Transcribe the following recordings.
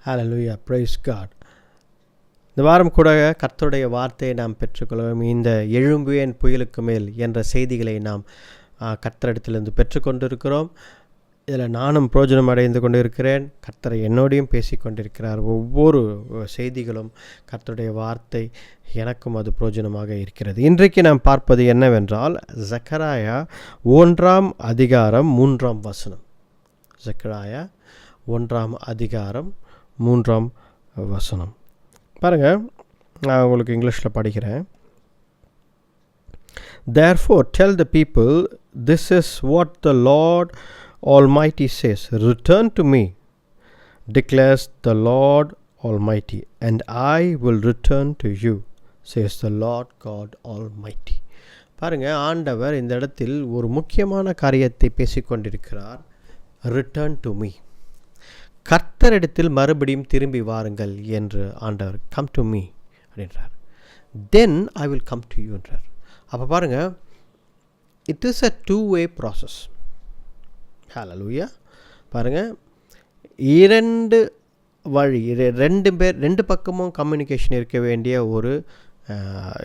ஹல்லேலூயா, praise God. இந்த வாரம் கூட கர்த்தருடைய வார்த்தையை நாம் பெற்றுக்கொள்வோம். இந்த எழும்புவேன் புயலுக்கு மேல் என்ற செய்திகளை நாம் கர்த்தரிடத்திலிருந்து பெற்றுக்கொண்டிருக்கிறோம். இதில் நானும் பிரயோஜனம் அடைந்து கொண்டிருக்கிறேன். கர்த்தரை என்னோடையும் பேசி கொண்டிருக்கிறார். ஒவ்வொரு செய்திகளும் கர்த்தருடைய வார்த்தை எனக்கும் அது பிரயோஜனமாக இருக்கிறது. இன்றைக்கு நாம் பார்ப்பது என்னவென்றால், ஜக்கராயா 1 அதிகாரம் 3 வசனம். ஜக்கராயா 1 அதிகாரம் 3 வசனம் பாருங்கள். நான் உங்களுக்கு இங்கிலீஷில் படிக்கிறேன். Therefore tell the people, this is what the Lord Almighty says, return to me, declares the Lord Almighty, and I will return to you, says the Lord God Almighty. பாருங்கள், ஆண்டவர் இந்த இடத்தில் ஒரு முக்கியமான காரியத்தை பேசிக்கொண்டிருக்கிறார். ரிட்டர்ன் டு மீ, கர்த்தரிடத்தில் மறுபடியும் திரும்பி வாருங்கள் என்று ஆண்டவர் கம் டு மீ அப்படின்றார். Then I will come to you என்றார். அப்போ பாருங்கள், it is a 2-way process. ஹல்லேலூயா. பாருங்கள், 2 வழி, 2 பக்கமும் கம்யூனிகேஷன் இருக்க வேண்டிய ஒரு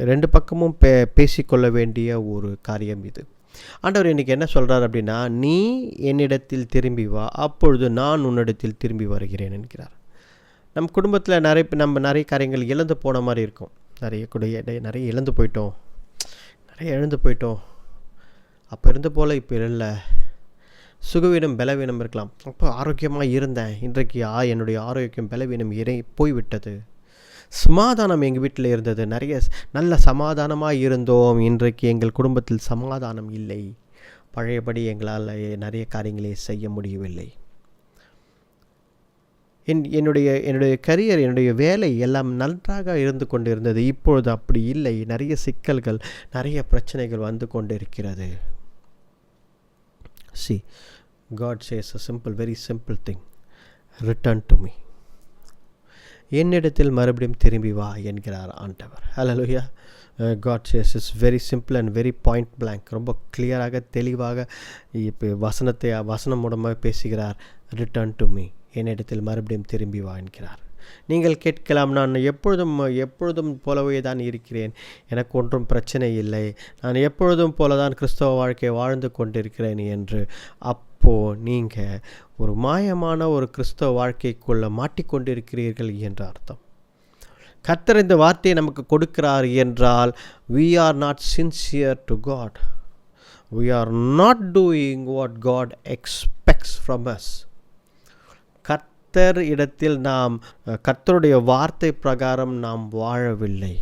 2 பக்கமும் பேசிக்கொள்ள வேண்டிய ஒரு காரியம் இது. ஆண்டவர் இன்றைக்கி என்ன சொல்கிறார் அப்படின்னா, நீ என்னிடத்தில் திரும்பி வா, அப்பொழுது நான் உன்னிடத்தில் திரும்பி வருகிறேன் என்கிறார். நம் குடும்பத்தில் நிறைய காரியங்கள் இழந்து போன மாதிரி இருக்கும். நிறைய இழந்து போயிட்டோம், நிறைய இழந்து போயிட்டோம். அப்போ இருந்த போல் இப்போ இல்லை. சுகவீனம் பலவீனம் இருக்கலாம். அப்போ ஆரோக்கியமாக இருந்தேன், இன்றைக்கு என்னுடைய ஆரோக்கியம் பலவீனம் போய்விட்டது. சமாதானம் எங்கள் வீட்டில் இருந்தது, நல்ல சமாதானமாக இருந்தோம், இன்றைக்கு எங்கள் குடும்பத்தில் சமாதானம் இல்லை. பழையபடி எங்களால் நிறைய காரியங்களை செய்ய முடியவில்லை. என்னுடைய கரியர், என்னுடைய வேலை எல்லாம் நன்றாக இருந்து கொண்டு இருந்தது, இப்பொழுது அப்படி இல்லை. நிறைய சிக்கல்கள், நிறைய பிரச்சனைகள் வந்து கொண்டு இருக்கிறது. See, God says a very simple thing. Return to me. என்னிடத்தில் மறுபடியும் திரும்பி வா என்கிறார் ஆண்டவர். ஹல்லேலூயா. God says it's very simple and very point blank. ரொம்ப கிளியராக, தெளிவாக இப்போ வசனம் மூலமாக பேசுகிறார். ரிட்டர்ன் டு மீ, என்னிடத்தில் மறுபடியும் திரும்பி வா என்கிறார். நீங்கள் கேட்கலாம், நான் எப்பொழுதும் போலவே தான் இருக்கிறேன், எனக்கு ஒன்றும் பிரச்சனை இல்லை, நான் எப்பொழுதும் போல தான் கிறிஸ்தவ வாழ்க்கையை வாழ்ந்து கொண்டிருக்கிறேன் என்று. அப்போது நீங்கள் ஒரு மாயமான ஒரு கிறிஸ்தவ வாழ்க்கைக்குள்ளே மாட்டிக்கொண்டிருக்கிறீர்கள் என்ற அர்த்தம். கர்த்தர் இந்த வார்த்தையை நமக்கு கொடுக்கிறார் என்றால், we are not sincere to God. We are not doing what God expects from us. கர்த்தர் இடத்தில் நாம் கர்த்தருடைய வார்த்தை பிரகாரம் நாம் வாழவில்லை,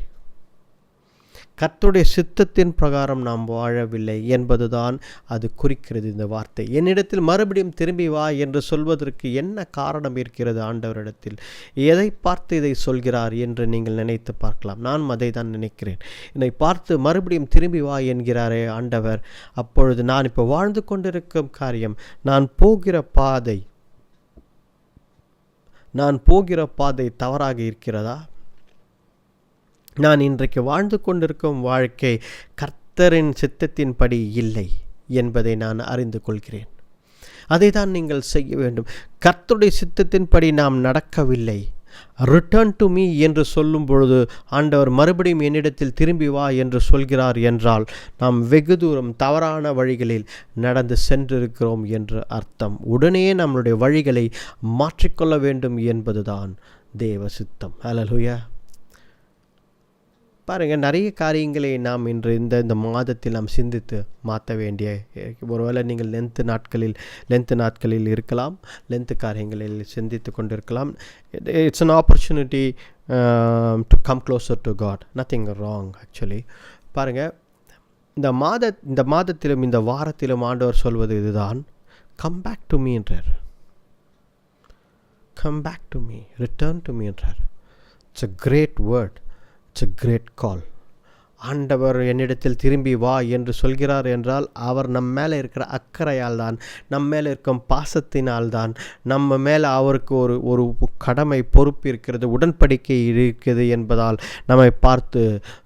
கர்த்தருடைய சித்தத்தின் பிரகாரம் நாம் வாழவில்லை என்பதுதான் அது குறிக்கிறது இந்த வார்த்தை. என்னிடத்தில் மறுபடியும் திரும்பி வா என்று சொல்வதற்கு என்ன காரணம் இருக்கிறது ஆண்டவரிடத்தில்? எதை பார்த்து இதை சொல்கிறார் என்று நீங்கள் நினைத்து பார்க்கலாம். நான் அதை தான் நினைக்கிறேன். என்னை பார்த்து மறுபடியும் திரும்பி வா என்கிறாரே ஆண்டவர். அப்பொழுது நான் இப்போ வாழ்ந்து கொண்டிருக்கும் காரியம், நான் போகிற பாதை தவறாக இருக்கிறதா? நான் இன்றைக்கு வாழ்ந்து கொண்டிருக்கும் வாழ்க்கை கர்த்தரின் சித்தத்தின்படி இல்லை என்பதை நான் அறிந்து கொள்கிறேன். அதை தான் நீங்கள் செய்ய வேண்டும். கர்த்தருடைய சித்தத்தின்படி நாம் நடக்கவில்லை. ரிட்டர்ன் டு மீ என்று சொல்லும் பொழுது ஆண்டவர் மறுபடியும் என்னிடத்தில் திரும்பி வா என்று சொல்கிறார் என்றால், நாம் வெகு தூரம் தவறான வழிகளில் நடந்து சென்றிருக்கிறோம் என்று அர்த்தம். உடனே நம்மளுடைய வழிகளை மாற்றிக்கொள்ள வேண்டும் என்பதுதான் தேவ சித்தம். ஹல்லேலூயா. பாருங்கள், நிறைய காரியங்களை நாம் இன்று இந்த மாதத்தில் நாம் சிந்தித்து மாற்ற வேண்டிய, ஒருவேளை நீங்கள் லென்த்து நாட்களில் இருக்கலாம், லென்த்து காரியங்களில் சிந்தித்து கொண்டிருக்கலாம். It's an opportunity to come closer to God. Nothing wrong actually. பாருங்கள், இந்த மாதத்திலும் இந்த வாரத்திலும் ஆண்டவர் சொல்வது இதுதான், கம் பேக் டு மீ என்றார். Come back to me, return to me என்றார். It's a great word. It's a great call. ஆண்டவர் என்னிடத்தில் திரும்பி வா என்று சொல்கிறார் என்றால், அவர் நம்ம மேலே இருக்கிற அக்கறையால் தான், நம்ம மேலே இருக்கும் பாசத்தினால் தான், நம்ம மேலே அவருக்கு ஒரு கடமை, பொறுப்பு இருக்கிறது, உடன்படிக்கை இருக்கிறது என்பதால் நம்மை பார்த்து,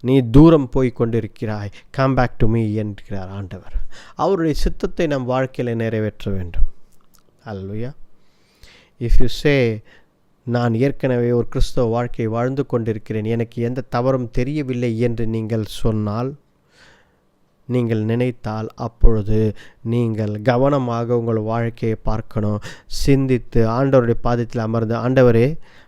நீ தூரம் போய் கொண்டிருக்கிறாய், கம் பேக் டு மீ என்கிறார் ஆண்டவர். அவருடைய சித்தத்தை நம் வாழ்க்கையில் நிறைவேற்ற வேண்டும். ஹல்லேலூயா. If you say, நான் ஏற்கனவே ஒரு கிறிஸ்தவ வாழ்க்கை வாழ்ந்து கொண்டிருக்கிறேன், எனக்கு எந்த தவறும் தெரியவில்லை என்று நீங்கள் சொன்னால், நீங்கள் நினைத்தால், அப்பொழுது நீங்கள் கவனமாக உங்கள் வாழ்க்கையை பார்க்கணும். சிந்தித்து ஆண்டவருடைய பாதத்தில் அமர்ந்து, ஆண்டவரே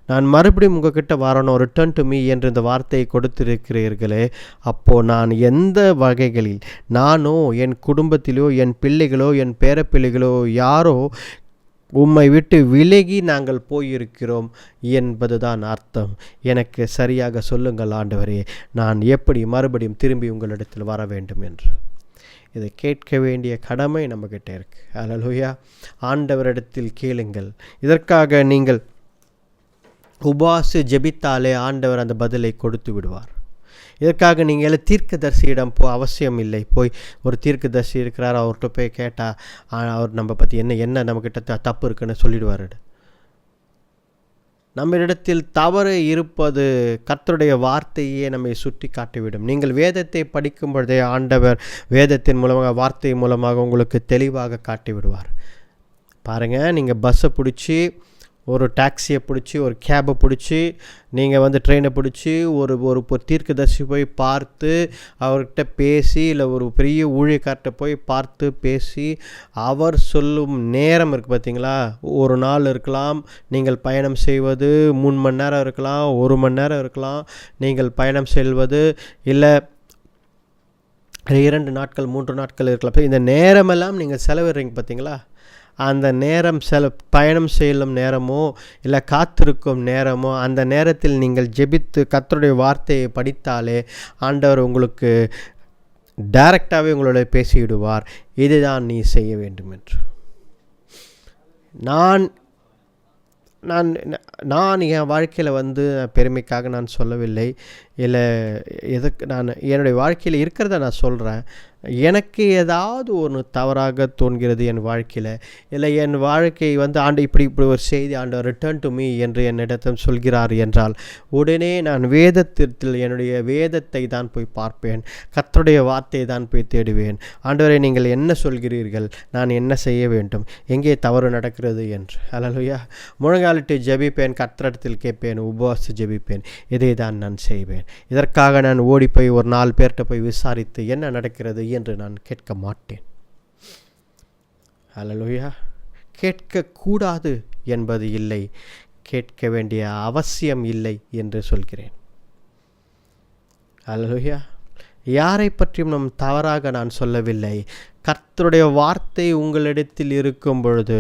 நான் மறுபடியும் உங்ககிட்ட வரணும், ரிட்டர்ன் டு மீ என்று இந்த வார்த்தையை கொடுத்திருக்கிறீர்களே, அப்போது நான் எந்த வகைகளில் நானோ என் குடும்பத்திலோ என் பிள்ளைகளோ என் பேரப்பிள்ளைகளோ யாரோ உம்மை விட்டு விலகி நாங்கள் போயிருக்கிறோம் என்பதுதான் அர்த்தம். எனக்கு சரியாக சொல்லுங்கள் ஆண்டவரே, நான் எப்படி மறுபடியும் திரும்பி உங்களிடத்தில் வர வேண்டும் என்று. இதை கேட்க வேண்டிய கடமை நம்மக்கிட்ட இருக்குது. அல்லேலூயா. ஆண்டவரிடத்தில் கேளுங்கள். இதற்காக நீங்கள் உபாசு ஜெபித்தாலே ஆண்டவர் அந்த பதிலை கொடுத்து விடுவார். இதற்காக நீங்கள் தீர்க்கதரிசியிடம் அவசியம் இல்லை. போய் ஒரு தீர்க்கதரிசி இருக்கிறார், அவர்கிட்ட போய் கேட்டால் அவர் நம்ம பற்றி என்ன நம்மக்கிட்ட தப்பு இருக்குன்னு சொல்லிடுவார். நம்மிடத்தில் தவறு இருப்பது கர்த்தருடைய வார்த்தையே நம்மை சுட்டி காட்டிவிடும். நீங்கள் வேதத்தை படிக்கும் பொழுதே ஆண்டவர் வேதத்தின் மூலமாக, வார்த்தை மூலமாக உங்களுக்கு தெளிவாக காட்டி விடுவார். பாருங்கள், நீங்கள் பஸ்ஸை பிடிச்சி, ஒரு டாக்ஸியை பிடிச்சி, ஒரு கேபை பிடிச்சி, நீங்கள் ட்ரெயினை பிடிச்சி ஒரு தீர்க்கதரிசி போய் பார்த்து அவர்கிட்ட பேசி, இல்லை ஒரு பெரிய ஊழியக்கார்ட்ட போய் பார்த்து பேசி, அவர் சொல்லும் நேரம் இருக்குது பார்த்தீங்களா, ஒரு நாள் இருக்கலாம், நீங்கள் பயணம் செய்வது 3 மணி நேரம் இருக்கலாம், 1 மணி நேரம் இருக்கலாம், நீங்கள் பயணம் செல்வது இல்லை 2 நாட்கள் 3 நாட்கள் இருக்கலாம். இந்த நேரமெல்லாம் நீங்கள் செலவிடுறீங்க பார்த்தீங்களா, அந்த நேரம் பயணம் செல்லும் நேரமோ இல்லை காத்திருக்கும் நேரமோ, அந்த நேரத்தில் நீங்கள் ஜெபித்து கர்த்தருடைய வார்த்தையை படித்தாலே ஆண்டவர் உங்களுக்கு டைரக்டாகவே உங்களோட பேசிவிடுவார். இதுதான் நீ செய்ய வேண்டும் என்று. நான் என் வாழ்க்கையில் பெருமைக்காக நான் சொல்லவில்லை, இல்லை எதுக்கு நான் என்னுடைய வாழ்க்கையில் இருக்கிறத நான் சொல்கிறேன். எனக்கு ஏதாவது ஒன்று தவறாக தோன்கிறது என் வாழ்க்கையில், இல்லை என் வாழ்க்கை ஆண்டு இப்படி ஒரு செய்தி ஆண்டவர் ரிட்டர்ன் டு மீ என்று என்னிடத்தில் சொல்கிறார் என்றால், உடனே நான் வேதத்தில் என்னுடைய வேதத்தை தான் போய் பார்ப்பேன், கர்த்தருடைய வார்த்தையை தான் போய் தேடுவேன். ஆண்டவரே நீங்கள் என்ன சொல்கிறீர்கள், நான் என்ன செய்ய வேண்டும், எங்கே தவறு நடக்கிறது என்று. அல்லேலூயா. முழங்காலிட்டு ஜெபிப்பேன், கர்த்தரிடத்தில் கேட்பேன், உபவாசி ஜெபிப்பேன். இதை தான் நான் செய்வேன். இதற்காக நான் ஓடி போய் ஒரு 4 பேர்கிட்ட போய் விசாரித்து என்ன நடக்கிறது என்று நான் கேட்க மாட்டேன். அல்லேலூயா. கேட்கக்கூடாது என்பது இல்லை, கேட்க வேண்டிய அவசியம் இல்லை என்று சொல்கிறேன். அல்லேலூயா. யாரை பற்றியும் நம் தவறாக நான் சொல்லவில்லை. கர்த்தருடைய வார்த்தை உங்களிடத்தில் இருக்கும் பொழுது,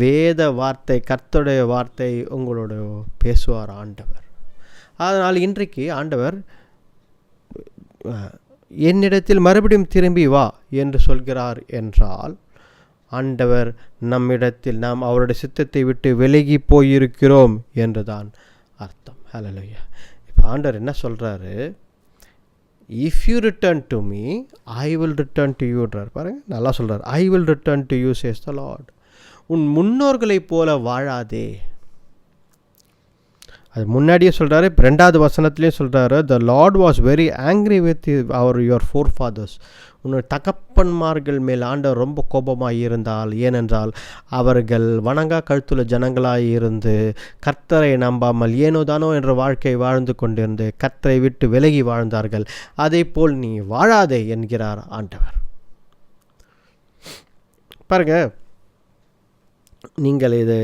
வேத வார்த்தை, கர்த்தருடைய வார்த்தை உங்களோட பேசுவார் ஆண்டவர். அதனால் இன்றைக்கு ஆண்டவர் என்னிடத்தில் மறுபடியும் திரும்பி வா என்று சொல்கிறார் என்றால், ஆண்டவர் நம்மிடத்தில் நாம் அவருடைய சித்தத்தை விட்டு விலகி போயிருக்கிறோம் என்று தான் அர்த்தம். ஹல்லேலூயா. இப்போ ஆண்டவர் என்ன சொல்கிறாரு, if you return to me I will return to யூன்றார். பாருங்கள், நல்லா சொல்கிறார். I will return to you says the lord. உன் முன்னோர்களைப் போல வாழாதே. அது முன்னாடியே சொல்கிறாரு, 2வது வசனத்துலேயும் சொல்கிறாரு, the lord was very angry with your forefathers. உன்னுடைய தகப்பன்மார்கள் மேல் ஆண்டவர் ரொம்ப கோபமாக இருந்தால், ஏனென்றால் அவர்கள் வணங்கா கழுத்துள்ள ஜனங்களாக இருந்து கர்த்தரை நம்பாமல் ஏனோ தானோ என்ற வாழ்க்கை வாழ்ந்து கொண்டிருந்து கர்த்தரை விட்டு விலகி வாழ்ந்தார்கள். அதே போல் நீ வாழாதே என்கிறார் ஆண்டவர். பாருங்க, நீங்கள் இது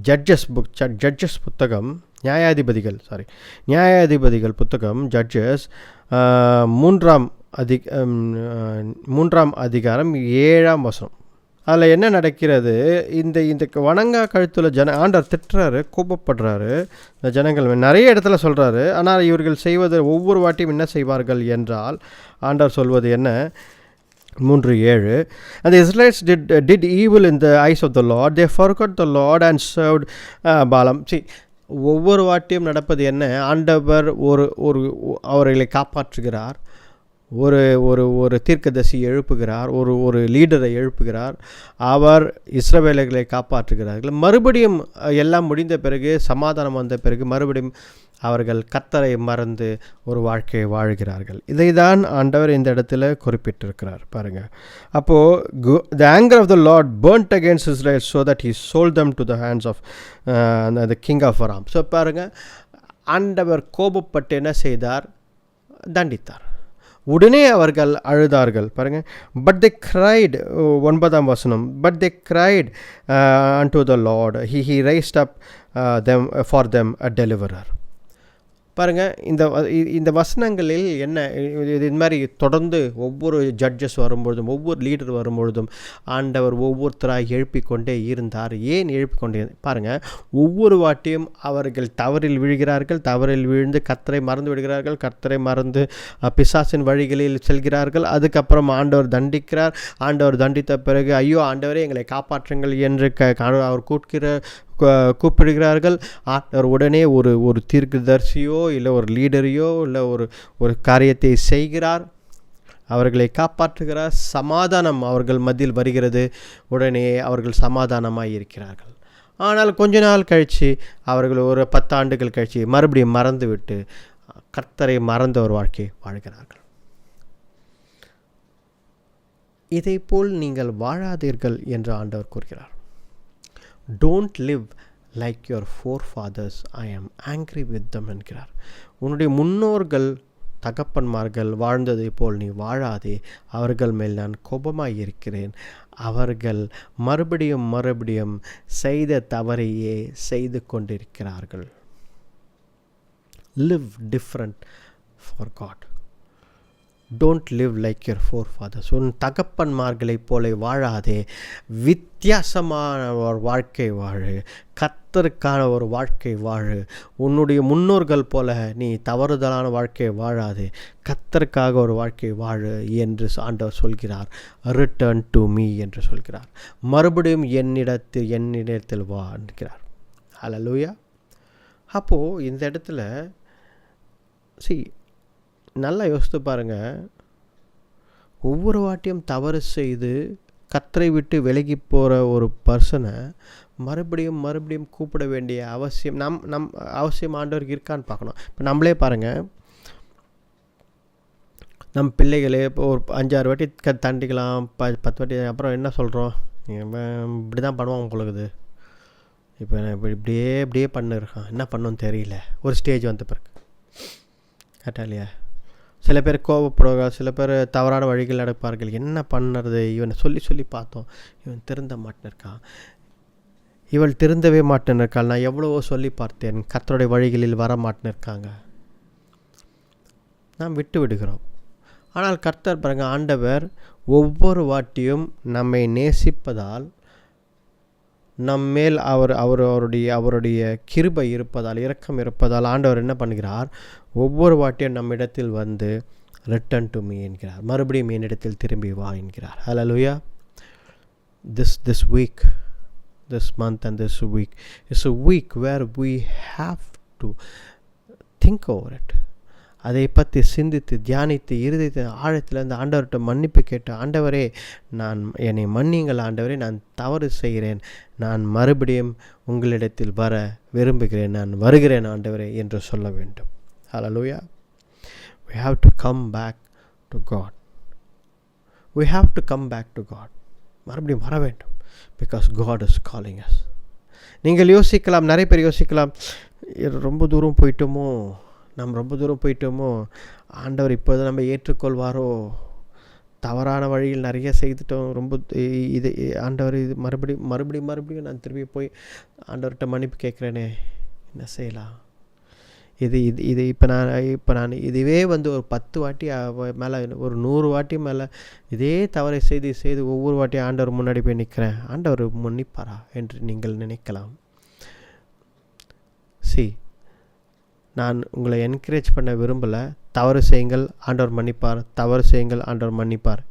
ஜட்ஜஸ் புத்தகம், நியாயாதிபதிகள் புத்தகம், ஜட்ஜஸ் 3ஆம் அதிகாரம் 7ஆம் வசனம். அதில் என்ன நடக்கிறது, இந்த வணங்கா கழுத்துல ஆண்டவர் திட்டுறாரு, கோபப்படுறாரு ஜனங்கள். நிறைய இடத்துல சொல்கிறாரு. ஆனால் இவர்கள் செய்வது ஒவ்வொரு வாட்டியும் என்ன செய்வார்கள் என்றால், ஆண்டவர் சொல்வது என்ன, 3:7, and the Israelites did evil in the eyes of the Lord. They forgot the Lord and served Balaam. See, ஒவ்வொரு வாட்டியும் நடப்பது என்ன, ஆண்டவர் அவர்களை காப்பாற்றுகிறார். ஒரு ஒரு ஒரு தீர்க்கதரிசி எழுப்புகிறார், ஒரு லீடரை எழுப்புகிறார். அவர் இஸ்ரவேலர்களை காப்பாற்றுகிறார்கள். மறுபடியும் எல்லாம் முடிந்த பிறகு, சமாதானம் வந்த பிறகு மறுபடியும் அவர்கள் கர்த்தரை மறந்து ஒரு வாழ்க்கையை வாழ்கிறார்கள். இதை தான் ஆண்டவர் இந்த இடத்துல குறிப்பிட்டிருக்கிறார் பாருங்கள். அப்போது the anger of the Lord burnt against Israel so that he sold them to the hands of the king of Aram. So பாருங்கள், ஆண்டவர் கோபப்பட்டு என்ன செய்தார்? தண்டித்தார். உடனே அவர்கள் அழுதார்கள் பாருங்கள். பட் தே கிரைட், 9ஆம் வசனம், but they cried unto the Lord, he raised up them for them a deliverer. பாருங்கள், இந்த வசனங்களில் என்ன, இது மாதிரி தொடர்ந்து ஒவ்வொரு ஜட்ஜஸ் வரும்பொழுதும், ஒவ்வொரு லீடர் வரும்பொழுதும் ஆண்டவர் ஒவ்வொருத்தராக எழுப்பிக்கொண்டே இருந்தார். ஏன் எழுப்பிக்கொண்டே? பாருங்கள், ஒவ்வொரு வாட்டியும் அவர்கள் தவறில் விழுகிறார்கள், தவறில் விழுந்து கர்த்தரை மறந்து விடுகிறார்கள், கர்த்தரை மறந்து பிசாசின் வழிகளில் செல்கிறார்கள். அதுக்கப்புறம் ஆண்டவர் தண்டிக்கிறார். ஆண்டவர் தண்டித்த பிறகு, ஐயோ ஆண்டவரே எங்களை காப்பாற்றுங்கள் என்று அவர் கூப்பிடுகிறார்கள். ஆண்டவர் உடனே ஒரு தீர்க்கதரிசியோ இல்லை ஒரு லீடரையோ இல்லை ஒரு காரியத்தை செய்கிறார், அவர்களை காப்பாற்றுகிறார். சமாதானம் அவர்கள் மத்தியில் வருகிறது. உடனே அவர்கள் சமாதானமாக இருக்கிறார்கள். ஆனால் கொஞ்ச நாள் கழித்து, அவர்கள் ஒரு 10 ஆண்டுகள் கழித்து மறுபடியும் மறந்துவிட்டு கர்த்தரை மறந்த ஒரு வாழ்க்கை வாழ்கிறார்கள். இதை போல் நீங்கள் வாழாதீர்கள் என்று ஆண்டவர் கூறுகிறார். Don't live like your forefathers, I am angry with them என்கிறார். உன்னுடைய முன்னோர்கள், தகப்பன்மார்கள் வாழ்ந்ததை போல் நீ வாழாதே, அவர்கள் மேல் நான் கோபமாக இருக்கிறேன். அவர்கள் மறுபடியும் செய்த தவறையே செய்து கொண்டிருக்கிறார்கள். Live different for God. Don't live like your forefathers. உன் தகப்பன்மார்களைப் போல வாழாதே, வித்தியாசமான ஒரு வாழ்க்கை வாழு, கர்த்தருக்கான ஒரு வாழ்க்கை வாழு. உன்னுடைய முன்னோர்கள் போல நீ தவறுதலான வாழ்க்கை வாழாதே, கர்த்தருக்காக ஒரு வாழ்க்கை வாழு என்று ஆண்டவர் சொல்கிறார். ரிட்டர்ன் டு மீ என்று சொல்கிறார். மறுபடியும் என்னிடத்தில் வா என்கிறார். ஹல்லேலூயா. அப்போது இந்த இடத்துல நல்லா யோசித்து பாருங்கள். ஒவ்வொரு வாட்டியும் தவறு செய்து கர்த்தரை விட்டு விலகி போகிற ஒரு பர்சனை மறுபடியும் கூப்பிட வேண்டிய அவசியம் அவசியம் ஆண்டவருக்கு இருக்கான்னு பார்க்கணும். இப்போ நம்மளே பாருங்கள், நம் பிள்ளைகளே இப்போ ஒரு 5-6 வாட்டி தண்டிக்கலாம், 10 வாட்டி, அப்புறம் என்ன சொல்கிறோம்? இப்படி தான் பண்ணுவாங்க பொழுது. இப்போ இப்படியே பண்ணிருக்கான், என்ன பண்ணணும்னு தெரியல. ஒரு ஸ்டேஜ் வந்த பிறகு கரெக்டாக இல்லையா? சில பேர் கோபப்படுவார்கள், சில பேர் தவறான வழிகள் நடப்பார்கள். என்ன பண்ணுறது? இவனை சொல்லி பார்த்தோம், இவன் திருந்த மாட்டேன்னுருக்கான், இவள் திருந்தவே மாட்டேன்னுருக்காள். நான் எவ்வளவோ சொல்லி பார்த்தேன், கர்த்தருடைய வழிகளில் வர மாட்டேன்னுருக்காங்க. நாம் விட்டு விடுகிறோம். ஆனால் கர்த்தர் பாருங்க, ஆண்டவர் ஒவ்வொரு வாட்டியும் நம்மை நேசிப்பதால், நம்மேல் அவருடைய கிருபை இருப்பதால், இரக்கம் இருப்பதால் ஆண்டவர் என்ன பண்ணுகிறார்? ஒவ்வொரு வாட்டியும் நம்மிடத்தில் வந்து ரிட்டர்ன் டு மீ என்கிறார். மறுபடியும் என்னிடத்தில் திரும்பி வா என்கிறார். ஹல்லேலூயா. This week, this month and this week is a week where we have to think over it. அதை பற்றி சிந்தித்து தியானித்து இருதயத்தின் ஆழத்தில் அந்த ஆண்டவர்கிட்ட மன்னிப்பு கேட்டு, ஆண்டவரே என்னை மன்னிங்கள் ஆண்டவரே, நான் தவறு செய்கிறேன், நான் மறுபடியும் உங்களிடத்தில் வர விரும்புகிறேன், நான் வருகிறேன் ஆண்டவரே என்று சொல்ல வேண்டும். ஹல்லேலூயா. We have to come back to God. We have to come back to God. மறுபடியும் வர வேண்டும். Because God is calling us. நீங்கள் யோசிக்கலாம், நிறைய பேர் யோசிக்கலாம், ரொம்ப தூரம் போயிட்டோமோ, ஆண்டவர் இப்போது நம்ம ஏற்றுக்கொள்வாரோ, தவறான வழியில் நிறைய செய்துட்டோம், ரொம்ப இது ஆண்டவர் இது மறுபடியும் நான் திரும்பி போய் ஆண்டவர்கிட்ட மன்னிப்பு கேட்குறேனே, என்ன செய்யலாம்? இது இப்போ நான் இதுவே வந்து ஒரு 10 வாட்டி மேலே, ஒரு 100 வாட்டி மேலே இதே தவறை செய்து ஒவ்வொரு வாட்டியும் ஆண்டவர் முன்னாடி போய் நிற்கிறேன், ஆண்டவர் மன்னிப்பாரா என்று நீங்கள் நினைக்கலாம். நான் உங்களை என்கரேஜ் பண்ண விரும்பலை. தவறு செய்யுங்கள், ஆண்டவர் மன்னிப்பார், தவறு செய்யுங்கள், ஆண்டவர் மன்னிப்பார்,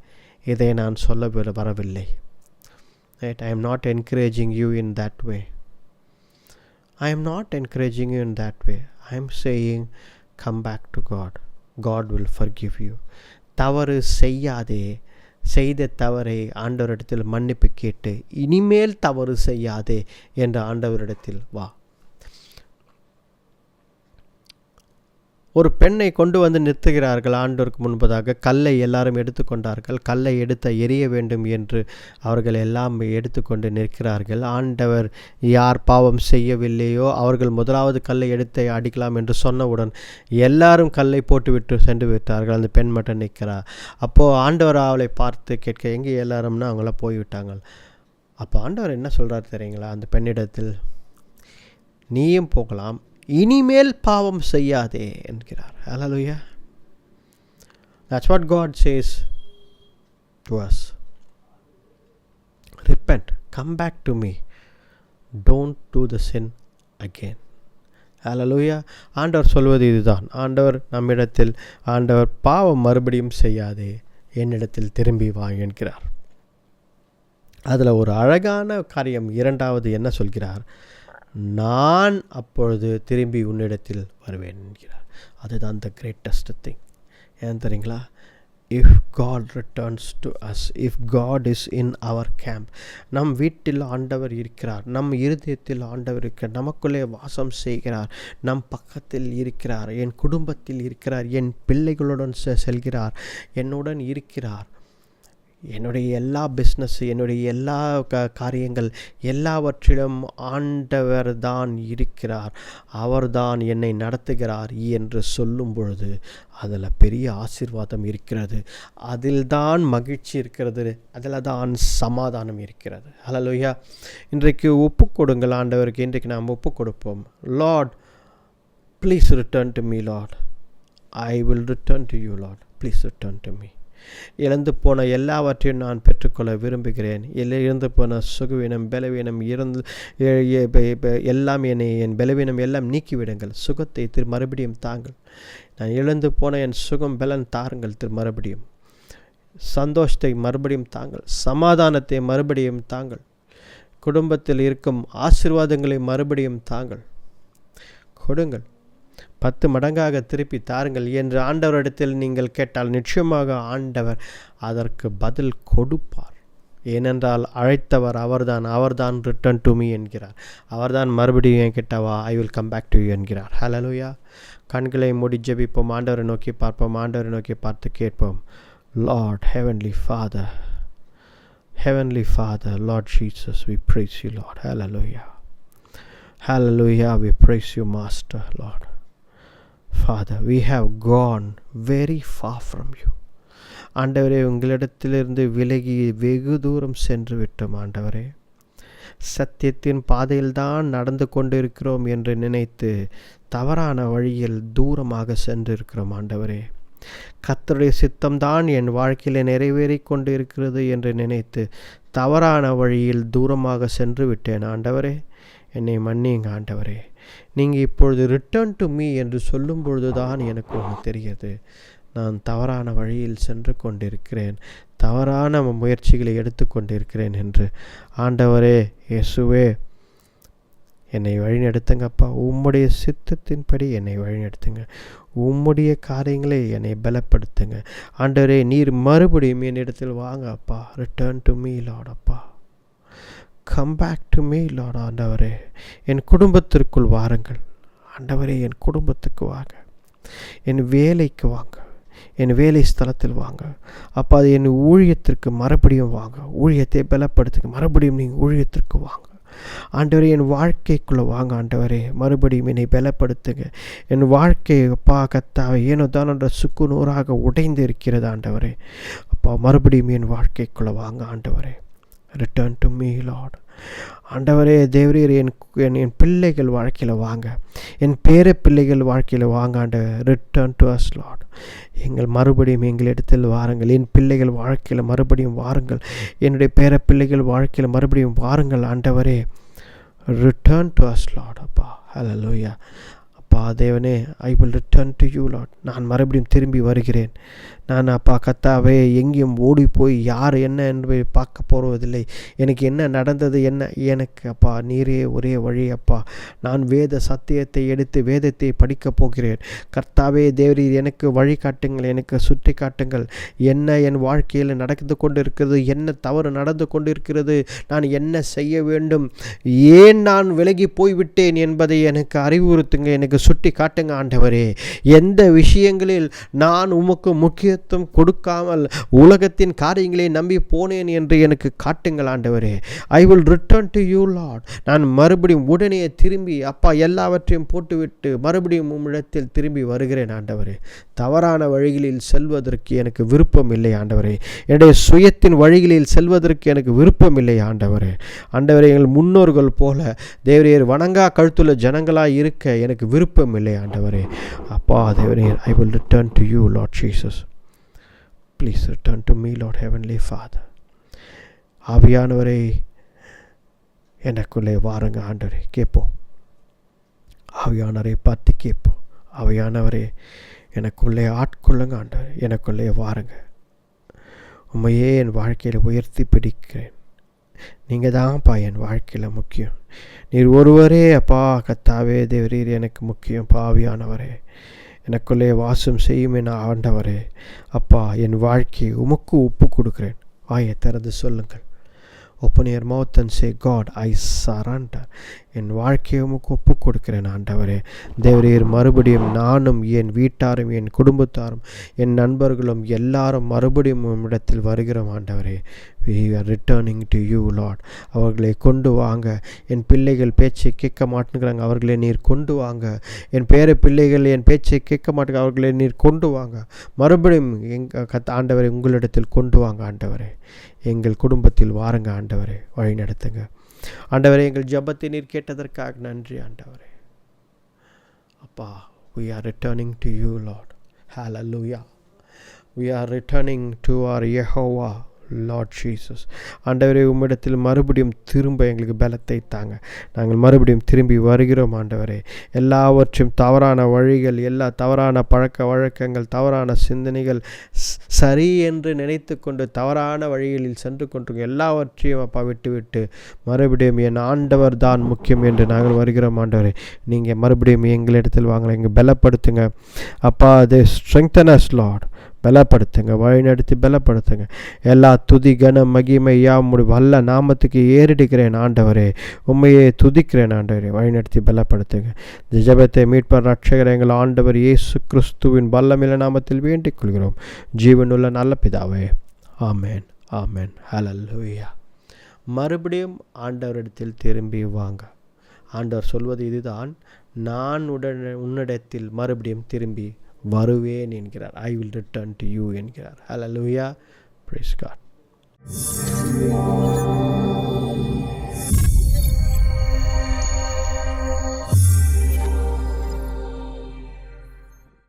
இதை நான் சொல்ல வரவில்லை. Right? I am not encouraging you in that way. I am saying come back to God. God will forgive you. தவறு செய்யாதே. செய்த தவறை ஆண்டவரிடத்தில் மன்னிப்பு கேட்டு இனிமேல் தவறு செய்யாதே என்று ஆண்டவரிடத்தில் வா. ஒரு பெண்ணை கொண்டு வந்து நிறுத்துகிறார்கள். ஆண்டவருக்கு முன்பதாக கல்லை எல்லாரும் எடுத்துக்கொண்டார்கள். கல்லை எடுத்து எரிய வேண்டும் என்று அவர்கள் எல்லாம் எடுத்துக்கொண்டு நிற்கிறார்கள். ஆண்டவர் யார் பாவம் செய்யவில்லையோ அவர்கள் முதலாவது கல்லை எடுத்து அடிக்கலாம் என்று சொன்னவுடன் எல்லாரும் கல்லை போட்டுவிட்டு சென்று விட்டார்கள். அந்த பெண் மட்டும் நிற்கிறார். அப்போது ஆண்டவர் அவளை பார்த்து கேட்க, எங்கே எல்லாரும்னா அவங்களாம் போய்விட்டாங்க. அப்போ ஆண்டவர் என்ன சொல்கிறார் தெரியுங்களா? அந்த பெண்ணிடத்தில், நீயும் போகலாம், இனிமேல் பாவம் செய்யாதே என்கிறார். Hallelujah. That's what God says to us. Repent, come back to me, don't do the sin again. Hallelujah. ஆண்டவர் சொல்வது இதுதான். ஆண்டவர் நம்மிடத்தில், ஆண்டவர் பாவம் மறுபடியும் செய்யாதே, என்னிடத்தில் திரும்பி வா என்கிறார். அதில் ஒரு அழகான காரியம் இரண்டாவது என்ன சொல்கிறார்? நான் அப்பொழுது திரும்பி உன்னிடத்தில் வருவேன் என்கிறார். அதுதான் த கிரேட்டஸ்ட் திங். ஏன் தெரியுங்களா? If God returns to us, if God is in our camp, நம் வீட்டில் ஆண்டவர் இருக்கிறார், நம் இருதயத்தில் ஆண்டவர் இருக்கிறார், நமக்குள்ளே வாசம் செய்கிறார், நம் பக்கத்தில் இருக்கிறார், என் குடும்பத்தில் இருக்கிறார், என் பிள்ளைகளுடன் செல்கிறார், என்னுடன் இருக்கிறார், என்னுடைய எல்லா பிஸ்னஸ், என்னுடைய எல்லா காரியங்கள் எல்லாவற்றிலும் ஆண்டவர் தான் இருக்கிறார், அவர்தான் என்னை நடத்துகிறார் என்று சொல்லும் பொழுது அதில் பெரிய ஆசீர்வாதம் இருக்கிறது, அதில் தான் மகிழ்ச்சி இருக்கிறது, அதில் தான் சமாதானம் இருக்கிறது. ஹல்லேலூயா. இன்றைக்கு ஒப்பு கொடுங்கள் ஆண்டவருக்கு. இன்றைக்கு நாம் ஒப்பு கொடுப்போம். Lord, please return to me Lord. I will return to you Lord. Please return to me. இழந்து போன எல்லாவற்றையும் நான் பெற்றுக்கொள்ள விரும்புகிறேன். இழந்து போன சுகவீனம், பலவீனம், எல்லாம் என் பலவீனம் எல்லாம் நீக்கிவிடுங்கள். சுகத்தை மறுபடியும் தாங்கள். நான் இழந்து போன என் சுகம் பலன் தாருங்கள். மறுபடியும் சந்தோஷத்தை மறுபடியும் தாங்கள். சமாதானத்தை மறுபடியும் தாங்கள். குடும்பத்தில் இருக்கும் ஆசீர்வாதங்களை மறுபடியும் தாங்கள். கொடுங்கள். 10 மடங்காக திருப்பி தாருங்கள் என்று ஆண்டவரிடத்தில் நீங்கள் கேட்டால் நிச்சயமாக ஆண்டவர் அதற்கு பதில் கொடுப்பார். ஏனென்றால் அழைத்தவர் அவர்தான் ரிட்டர்ன் டு மீ என்கிறார். அவர்தான் மறுபடியும் என்கிட்ட வா, I will come back to you என்கிறார். ஹல்லேலூயா. கண்களை மூடி ஜெபிப்போம். ஆண்டவரை நோக்கி பார்ப்போம். ஆண்டவரை நோக்கி பார்த்து கேட்போம். Lord, heavenly father, Lord Jesus, we praise you, Lord. Hallelujah. Hallelujah. We praise you, Master, Lord. Father, we have gone very far from you. ஆண்டவரே, உங்களிடத்திலிருந்து விலகி வெகு தூரம் சென்று விட்டோம். ஆண்டவரே, சத்தியத்தின் பாதையில்தான் நடந்து கொண்டிருக்கிறோம் என்று நினைத்து தவறான வழியில் தூரமாக சென்றிருக்கிறோம். ஆண்டவரே, கர்த்தருடைய சித்தம்தான் என் வாழ்க்கையில் நிறைவேறி கொண்டு இருக்கிறது என்று நினைத்து தவறான வழியில் தூரமாக சென்று விட்டேன். ஆண்டவரே, என்னை மன்னியுங்க. ஆண்டவரே, நீங்கள் இப்பொழுது ரிட்டர்ன் டு மீ என்று சொல்லும் பொழுது தான் எனக்கு ஒன்று தெரிகிறது. நான் தவறான வழியில் சென்று கொண்டிருக்கிறேன், தவறான முயற்சிகளை எடுத்து கொண்டிருக்கிறேன் என்று. ஆண்டவரே இயேசுவே, என்னை வழிநடத்துங்கப்பா. உம்முடைய சித்தத்தின்படி என்னை வழிநடத்துங்க. உம்முடைய காரியங்களை என்னை பலப்படுத்துங்க. ஆண்டவரே, நீர் மறுபடியும் என்னிடத்தில் வாங்க அப்பா. ரிட்டர்ன் டு மீ லார்ட் அப்பா. Come back to me Lord. ஆண்டவரே, என் குடும்பத்திற்குள் வாருங்கள். ஆண்டவரே, என் குடும்பத்துக்கு வாங்க, என் வேலைக்கு வாங்க, என் வேலை ஸ்தலத்தில் வாங்க அப்பா. அது என் ஊழியத்திற்கு மறுபடியும் வாங்க. ஊழியத்தை பலப்படுத்துங்க. மறுபடியும் நீங்கள் ஊழியத்திற்கு வாங்க. ஆண்டவரே, என் வாழ்க்கைக்குள்ளே வாங்க. ஆண்டவரே, மறுபடியும் என்னை பலப்படுத்துங்க. என் வாழ்க்கை அப்பா கத்தாவை ஏனோ தானோன்ற சுக்கு நூறாக உடைந்து இருக்கிறது. ஆண்டவரே அப்பா, மறுபடியும் என் வாழ்க்கைக்குள்ளே வாங்க. ஆண்டவரே, ரிட்டர்ன் டு மீ லார்ட். ஆண்டவரே தேவரீர், என் பிள்ளைகள் வாழ்க்கையில் வாங்க, என் பேர பிள்ளைகள் வாழ்க்கையில் வாங்க. ஆண்டவர், ரிட்டர்ன் டு அஸ் லார்ட். மறுபடியும் எங்களிடத்தில் வாருங்கள். என் பிள்ளைகள் வாழ்க்கையில் மறுபடியும் வாருங்கள். என்னுடைய பேர பிள்ளைகள் வாழ்க்கையில் மறுபடியும் வாருங்கள். ஆண்டவரே, ரிட்டர்ன் டு அஸ் லார்ட் அப்பா. ஹல்லேலூயா. அப்பா தேவனே, ஐ will return to you Lord. நான் மறுபடியும் திரும்பி வருகிறேன். நான் அப்பா கர்த்தாவே எங்கேயும் ஓடி போய் யார் என்ன என்று பார்க்க போவதில்லை. எனக்கு என்ன நடந்தது என்ன எனக்கு அப்பா நீரே ஒரே வழி அப்பா. நான் வேத சத்தியத்தை எடுத்து வேதத்தை படிக்கப் போகிறேன். கர்த்தாவே தேவரீர் எனக்கு வழி காட்டுங்கள், எனக்கு சுட்டி காட்டுங்கள். என்ன என் வாழ்க்கையில் நடந்து கொண்டு இருக்கிறது, என்ன தவறு நடந்து கொண்டிருக்கிறது, நான் என்ன செய்ய வேண்டும், ஏன் நான் விலகி போய்விட்டேன் என்பதை எனக்கு அறிவுறுத்துங்க, எனக்கு சுட்டி காட்டுங்க ஆண்டவரே. எந்த விஷயங்களில் நான் உமக்கு முக்கியத்துவம் கொடுக்காமல் உலகத்தின் காரியங்களை நம்பி போனேன் என்று எனக்கு காட்டுங்கள் ஆண்டவரே. ஐ will return to you Lord. நான் மறுபடியும் உடனே திரும்பி அப்பா எல்லாவற்றையும் போட்டுவிட்டு மறுபடியும் உம்மிடத்தில் திரும்பி வருகிறேன் ஆண்டவரே. தவறான வழிகளில் செல்வதற்கு எனக்கு விருப்பம் இல்லை ஆண்டவரே. என்னுடைய சுயத்தின் வழிகளில் செல்வதற்கு எனக்கு விருப்பம் இல்லை ஆண்டவரே. ஆண்டவரே, எங்கள் முன்னோர்கள் போல தேவரீர் வணங்கா கழுத்துள்ள ஜனங்களாய் இருக்க எனக்கு விருப்பம் இல்லை ஆண்டவரே. அப்பா தேவரீர், ஐ will return to you Lord Jesus. Please return to me Lord heavenly father. ஆவியானவரே எனக்குள்ளே வாருங்க ஆண்டவரே. கேட்போம், ஆவியானவரை பார்த்து கேட்போம். ஆவியானவரே எனக்குள்ளே ஆட்கொள்ளுங்க ஆண்டவரே, எனக்குள்ளே வாருங்க. உண்மையே என் வாழ்க்கையில் உயர்த்தி பிடிக்கிறேன். நீங்கள் தான்ப்பா என் வாழ்க்கையில் முக்கியம். நீர் ஒருவரே அப்பா கர்த்தாவே தேவரீர் எனக்கு முக்கியம். பாவியானவரே எனக்குள்ளே வாசம் செய்யும் என் ஆண்டவரே. அப்பா என் வாழ்க்கையை உமக்கு ஒப்பு கொடுக்கிறேன். வாயை திறந்து சொல்லுங்கள். Open your mouth and say, God, I surrender. என் வாழ்க்கையை உமக்கு ஒப்பு கொடுக்கிறேன் ஆண்டவரே. தேவரீர் மறுபடியும் நானும் என் வீட்டாரும் என் குடும்பத்தாரும் என் நண்பர்களும் எல்லாரும் மறுபடியும் உம்மிடத்தில் வருகிறோம் ஆண்டவரே. We are returning to you Lord. அவர்களை கொண்டு வாங்க. என் பிள்ளைகள் பேச்சை கேட்க மாட்டேங்கிறாங்க, அவர்களை நீர் கொண்டு வாங்க. என் பேர பிள்ளைகள் என் பேச்சை கேட்க மாட்டேங்க, அவர்களை நீர் கொண்டு வாங்க. மறுபடியும் ஆண்டவரை உங்களிடத்தில் கொண்டு வாங்க ஆண்டவரே. எங்கள் குடும்பத்தில் வாருங்க ஆண்டவரே, வழி நடத்துங்க ஆண்டவரே. எங்கள் ஜெபத்தை நீர் கேட்டதற்காக நன்றி ஆண்டவரே. அப்பா, we are returning to you Lord. Hallelujah. We are returning to our Yehovah Lord Jesus. ஆண்டவரே உம்மிடத்தில் மறுபடியும் திரும்ப எங்களுக்கு பலத்தை தாங்க. நாங்கள் மறுபடியும் திரும்பி வருகிறோம் ஆண்டவரே. எல்லாவற்றையும் தவறான வழிகள், எல்லா தவறான பழக்க வழக்கங்கள், தவறான சிந்தனைகள், சரி என்று நினைத்து கொண்டு தவறான வழிகளில் சென்று கொண்டு எல்லாவற்றையும் அப்பா விட்டுவிட்டு மறுபடியும் என் ஆண்டவர் தான் முக்கியம் என்று நாங்கள் வருகிறோம் ஆண்டவரே. நீங்கள் மறுபடியும் எங்களிடத்தில் வாங்கலாம், எங்கள் பலப்படுத்துங்க அப்பா. அது strengthen us Lord. பலப்படுத்துங்க, வழிநடத்தி பலப்படுத்துங்க. எல்லா துதி கன மகிமை யாமுடைய வல்ல நாமத்துக்கு ஏறிடுகிறேன் ஆண்டவரே. உண்மையை துதிக்கிறேன் ஆண்டவரே. வழிநடத்தி பலப்படுத்துங்க. ஜெபத்தை மீட்பர் ரட்சகர் எங்கள் ஆண்டவர் இயேசு கிறிஸ்துவின் வல்லமில்ல நாமத்தில் வேண்டிக் கொள்கிறோம் ஜீவனுள்ள நல்ல பிதாவே. ஆமேன், ஆமேன். ஹல்லேலூயா. மறுபடியும் ஆண்டவரிடத்தில் திரும்பி வாங்க. ஆண்டவர் சொல்வது இதுதான், நான் உன்னிடத்தில் மறுபடியும் திரும்பி வருவேன் என்கிறார். I will return to you என்கிறார். ஹல்லேலூயா. Praise God.